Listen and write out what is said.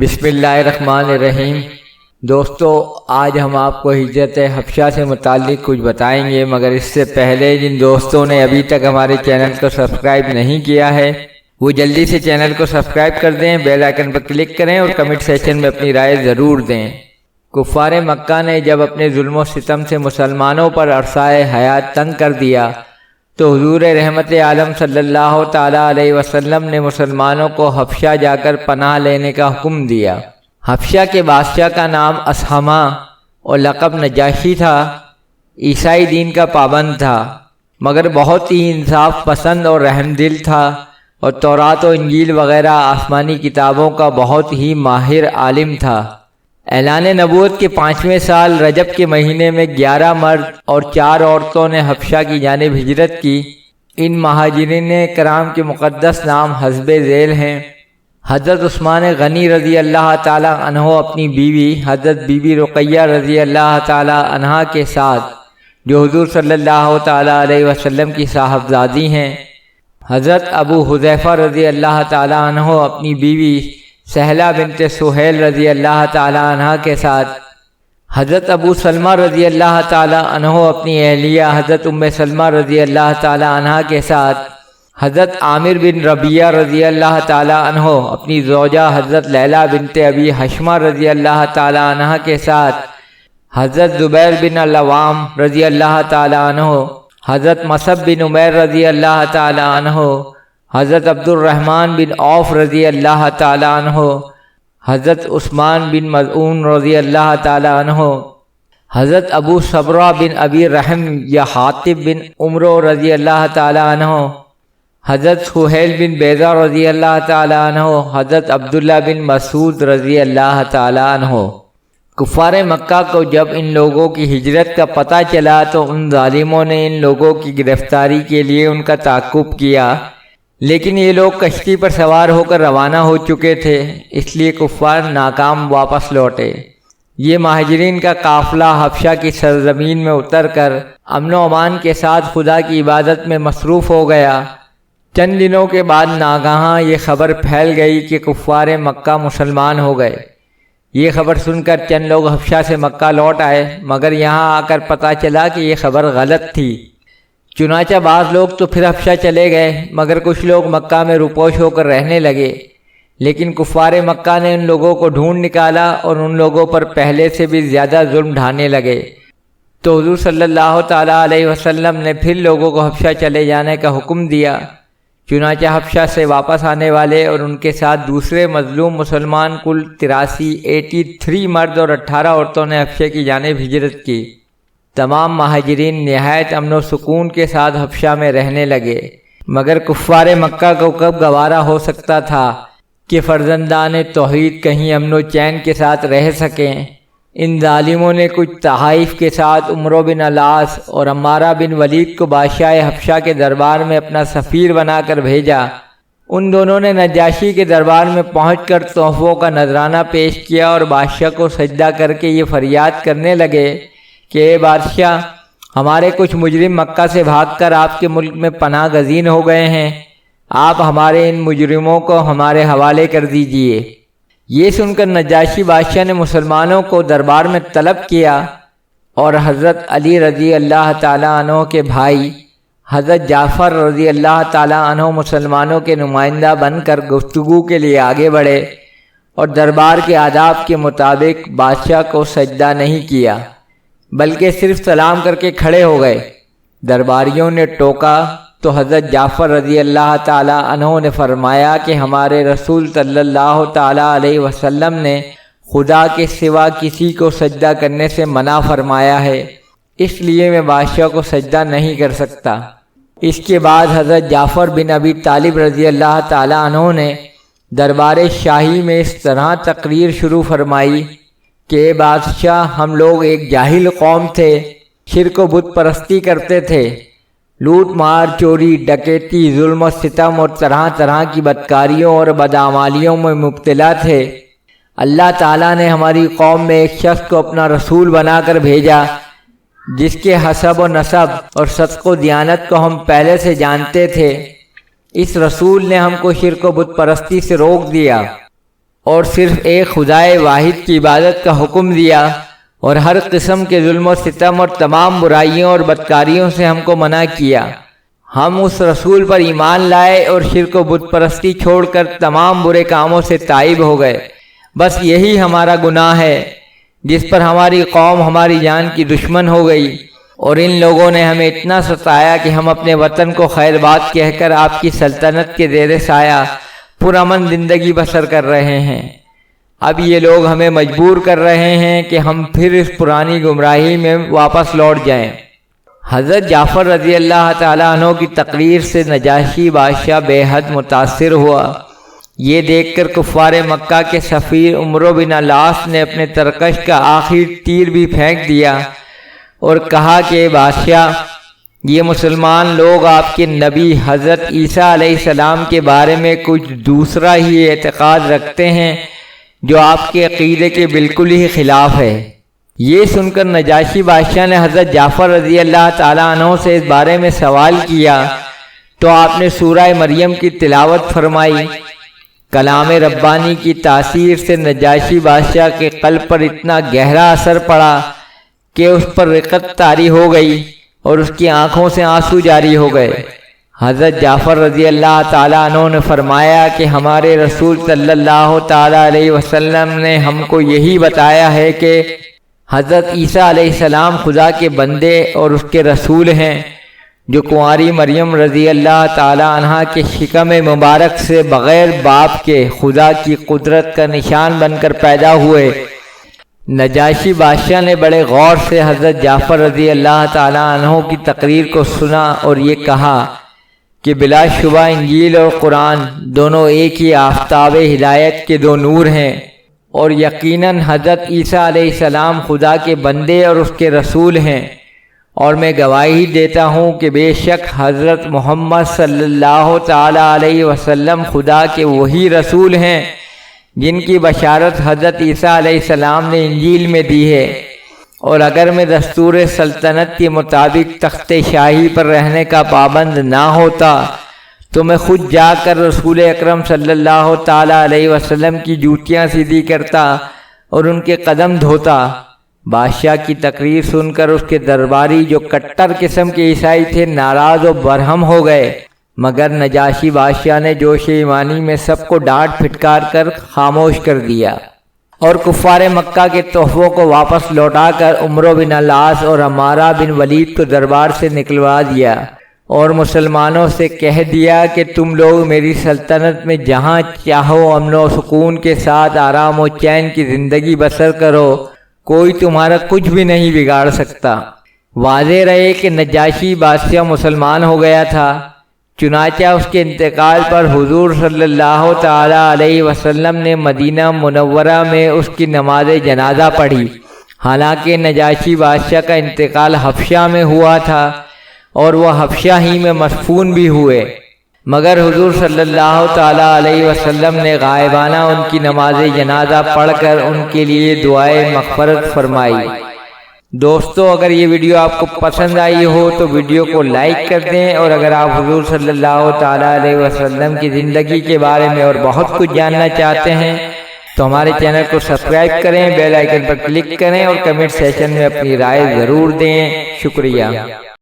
بسم اللہ الرحمن الرحیم۔ دوستو، آج ہم آپ کو ہجرت حبشہ سے متعلق کچھ بتائیں گے، مگر اس سے پہلے جن دوستوں نے ابھی تک ہمارے چینل کو سبسکرائب نہیں کیا ہے وہ جلدی سے چینل کو سبسکرائب کر دیں، بیل آئیکن پر کلک کریں اور کمنٹ سیکشن میں اپنی رائے ضرور دیں۔ کفار مکہ نے جب اپنے ظلم و ستم سے مسلمانوں پر عرصۂ حیات تنگ کر دیا تو حضور رحمت عالم صلی اللہ تعالیٰ علیہ وسلم نے مسلمانوں کو حبشہ جا کر پناہ لینے کا حکم دیا۔ حبشہ کے بادشاہ کا نام اسہمہ اور لقب نجاشی تھا۔ عیسائی دین کا پابند تھا، مگر بہت ہی انصاف پسند اور رحم دل تھا، اور تورات و انجیل وغیرہ آسمانی کتابوں کا بہت ہی ماہر عالم تھا۔ اعلان نبوت کے 5ویں سال رجب کے مہینے میں 11 مرد اور 4 عورتوں نے حبشہ کی جانب ہجرت کی۔ ان مہاجرین کرام کے مقدس نام حسب ذیل ہیں۔ حضرت عثمان غنی رضی اللہ تعالی عنہ اپنی بیوی حضرت بی بی رقیہ رضی اللہ تعالی عنہا کے ساتھ، جو حضور صلی اللہ تعالی علیہ وسلم کی صاحبزادی ہیں، حضرت ابو حذیفہ رضی اللہ تعالی عنہ اپنی بیوی سہلہ بنت سہیل رضی اللہ تعالی عنہا کے ساتھ، حضرت ابو سلمہ رضی اللہ تعالی عنہ اپنی اہلیہ حضرت ام سلمہ رضی اللہ تعالی عنہا کے ساتھ، حضرت عامر بن ربیعہ رضی اللہ تعالی عنہ اپنی زوجہ حضرت لیلہ بنت ابی حشمہ رضی اللہ تعالی عنہا کے ساتھ، حضرت زبیر بن العوام رضی اللہ تعالی عنہ، حضرت مصعب بن عمیر رضی اللہ تعالی عنہ، حضرت عبد الرحمن بن عوف رضی اللہ تعالی عنہ، حضرت عثمان بن مظعون رضی اللہ تعالی عنہ، حضرت ابو صبرہ بن ابی رحم یا حاطب بن عمرو رضی اللہ تعالی عنہ، حضرت سہیل بن بیضہ رضی اللہ تعالی عنہ، حضرت عبداللہ بن مسعود رضی اللہ تعالی عنہ۔ کفار مکہ کو جب ان لوگوں کی ہجرت کا پتہ چلا تو ان ظالموں نے ان لوگوں کی گرفتاری کے لیے ان کا تعاقب کیا، لیکن یہ لوگ کشتی پر سوار ہو کر روانہ ہو چکے تھے، اس لیے کفار ناکام واپس لوٹے۔ یہ مہاجرین کا قافلہ حبشہ کی سرزمین میں اتر کر امن و امان کے ساتھ خدا کی عبادت میں مصروف ہو گیا۔ چند دنوں کے بعد ناگہاں یہ خبر پھیل گئی کہ کفار مکہ مسلمان ہو گئے۔ یہ خبر سن کر چند لوگ حبشہ سے مکہ لوٹ آئے، مگر یہاں آ کر پتہ چلا کہ یہ خبر غلط تھی۔ چنانچہ بعض لوگ تو پھر حبشہ چلے گئے، مگر کچھ لوگ مکہ میں روپوش ہو کر رہنے لگے۔ لیکن کفار مکہ نے ان لوگوں کو ڈھونڈ نکالا اور ان لوگوں پر پہلے سے بھی زیادہ ظلم ڈھانے لگے۔ تو حضور صلی اللہ تعالیٰ علیہ وسلم نے پھر لوگوں کو حبشہ چلے جانے کا حکم دیا۔ چنانچہ حبشہ سے واپس آنے والے اور ان کے ساتھ دوسرے مظلوم مسلمان کل 83 مرد اور 18 عورتوں نے حبشہ کی جانب ہجرت کی۔ تمام مہاجرین نہایت امن و سکون کے ساتھ حبشہ میں رہنے لگے، مگر کفار مکہ کو کب گوارا ہو سکتا تھا کہ فرزندان توحید کہیں امن و چین کے ساتھ رہ سکیں۔ ان ظالموں نے کچھ تحائف کے ساتھ عمرو بن العاص اور عمارہ بن ولید کو بادشاہ حبشہ کے دربار میں اپنا سفیر بنا کر بھیجا۔ ان دونوں نے نجاشی کے دربار میں پہنچ کر تحفوں کا نذرانہ پیش کیا اور بادشاہ کو سجدہ کر کے یہ فریاد کرنے لگے کہ اے بادشاہ، ہمارے کچھ مجرم مکہ سے بھاگ کر آپ کے ملک میں پناہ گزین ہو گئے ہیں، آپ ہمارے ان مجرموں کو ہمارے حوالے کر دیجئے۔ یہ سن کر نجاشی بادشاہ نے مسلمانوں کو دربار میں طلب کیا اور حضرت علی رضی اللہ تعالیٰ عنہ کے بھائی حضرت جعفر رضی اللہ تعالیٰ عنہ مسلمانوں کے نمائندہ بن کر گفتگو کے لیے آگے بڑھے اور دربار کے آداب کے مطابق بادشاہ کو سجدہ نہیں کیا، بلکہ صرف سلام کر کے کھڑے ہو گئے۔ درباریوں نے ٹوکا تو حضرت جعفر رضی اللہ تعالی عنہ نے فرمایا کہ ہمارے رسول صلی اللہ تعالی علیہ وسلم نے خدا کے سوا کسی کو سجدہ کرنے سے منع فرمایا ہے، اس لیے میں بادشاہ کو سجدہ نہیں کر سکتا۔ اس کے بعد حضرت جعفر بن ابی طالب رضی اللہ تعالی عنہ نے دربار شاہی میں اس طرح تقریر شروع فرمائی کہ اے بادشاہ، ہم لوگ ایک جاہل قوم تھے، شرک و بت پرستی کرتے تھے، لوٹ مار، چوری، ڈکیتی، ظلم و ستم اور طرح طرح کی بدکاریوں اور بدعمالیوں میں مبتلا تھے۔ اللہ تعالیٰ نے ہماری قوم میں ایک شخص کو اپنا رسول بنا کر بھیجا جس کے حسب و نسب اور صدق و دیانت کو ہم پہلے سے جانتے تھے۔ اس رسول نے ہم کو شرک و بت پرستی سے روک دیا اور صرف ایک خدائے واحد کی عبادت کا حکم دیا، اور ہر قسم کے ظلم و ستم اور تمام برائیوں اور بدکاریوں سے ہم کو منع کیا۔ ہم اس رسول پر ایمان لائے اور شرک و بت پرستی چھوڑ کر تمام برے کاموں سے تائب ہو گئے۔ بس یہی ہمارا گناہ ہے جس پر ہماری قوم ہماری جان کی دشمن ہو گئی، اور ان لوگوں نے ہمیں اتنا ستایا کہ ہم اپنے وطن کو خیر بات کہہ کر آپ کی سلطنت کے زیر سایہ پرامن زندگی بسر کر رہے ہیں۔ اب یہ لوگ ہمیں مجبور کر رہے ہیں کہ ہم پھر اس پرانی گمراہی میں واپس لوٹ جائیں۔ حضرت جعفر رضی اللہ تعالیٰ عنہ کی تقریر سے نجاشی بادشاہ بے حد متاثر ہوا۔ یہ دیکھ کر کفار مکہ کے سفیر عمرو بن العاص نے اپنے ترکش کا آخری تیر بھی پھینک دیا اور کہا کہ بادشاہ، یہ مسلمان لوگ آپ کے نبی حضرت عیسیٰ علیہ السلام کے بارے میں کچھ دوسرا ہی اعتقاد رکھتے ہیں جو آپ کے عقیدے کے بالکل ہی خلاف ہے۔ یہ سن کر نجاشی بادشاہ نے حضرت جعفر رضی اللہ تعالیٰ عنہ سے اس بارے میں سوال کیا تو آپ نے سورہ مریم کی تلاوت فرمائی۔ کلام ربانی کی تاثیر سے نجاشی بادشاہ کے قلب پر اتنا گہرا اثر پڑا کہ اس پر رقت طاری ہو گئی اور اس کی آنکھوں سے آنسو جاری ہو گئے۔ حضرت جعفر رضی اللہ تعالیٰ عنہ نے فرمایا کہ ہمارے رسول صلی اللہ تعالیٰ علیہ وسلم نے ہم کو یہی بتایا ہے کہ حضرت عیسیٰ علیہ السلام خدا کے بندے اور اس کے رسول ہیں، جو کنواری مریم رضی اللہ تعالیٰ عنہ کے شکم مبارک سے بغیر باپ کے خدا کی قدرت کا نشان بن کر پیدا ہوئے۔ نجاشی بادشاہ نے بڑے غور سے حضرت جعفر رضی اللہ تعالیٰ عنہ کی تقریر کو سنا اور یہ کہا کہ بلا شبہ انجیل اور قرآن دونوں ایک ہی آفتاب ہدایت کے دو نور ہیں، اور یقیناً حضرت عیسیٰ علیہ السلام خدا کے بندے اور اس کے رسول ہیں، اور میں گواہی دیتا ہوں کہ بے شک حضرت محمد صلی اللہ تعالیٰ علیہ وسلم خدا کے وہی رسول ہیں جن کی بشارت حضرت عیسیٰ علیہ السلام نے انجیل میں دی ہے۔ اور اگر میں دستور سلطنت کے مطابق تخت شاہی پر رہنے کا پابند نہ ہوتا تو میں خود جا کر رسول اکرم صلی اللہ تعالیٰ علیہ وسلم کی جوتیاں سیدھی کرتا اور ان کے قدم دھوتا۔ بادشاہ کی تقریر سن کر اس کے درباری جو کٹر قسم کے عیسائی تھے ناراض و برہم ہو گئے، مگر نجاشی بادشاہ نے جوش ایمانی میں سب کو ڈانٹ پھٹکار کر خاموش کر دیا اور کفار مکہ کے تحفوں کو واپس لوٹا کر عمرو بن العاص اور عمارہ بن ولید کو دربار سے نکلوا دیا اور مسلمانوں سے کہہ دیا کہ تم لوگ میری سلطنت میں جہاں چاہو امن و سکون کے ساتھ آرام و چین کی زندگی بسر کرو، کوئی تمہارا کچھ بھی نہیں بگاڑ سکتا۔ واضح رہے کہ نجاشی بادشاہ مسلمان ہو گیا تھا، چنانچہ اس کے انتقال پر حضور صلی اللہ تعالیٰ علیہ وسلم نے مدینہ منورہ میں اس کی نماز جنازہ پڑھی۔ حالانکہ نجاشی بادشاہ کا انتقال حبشہ میں ہوا تھا اور وہ حبشہ ہی میں مدفون بھی ہوئے، مگر حضور صلی اللہ تعالیٰ علیہ وسلم نے غائبانہ ان کی نماز جنازہ پڑھ کر ان کے لیے دعائے مغفرت فرمائی۔ دوستو، اگر یہ ویڈیو آپ کو پسند آئی ہو تو ویڈیو کو لائک کر دیں، اور اگر آپ حضور صلی اللہ تعالیٰ علیہ وسلم کی زندگی کے بارے میں اور بہت کچھ جاننا چاہتے ہیں تو ہمارے چینل کو سبسکرائب کریں، بیل آئیکن پر کلک کریں اور کمنٹ سیکشن میں اپنی رائے ضرور دیں۔ شکریہ۔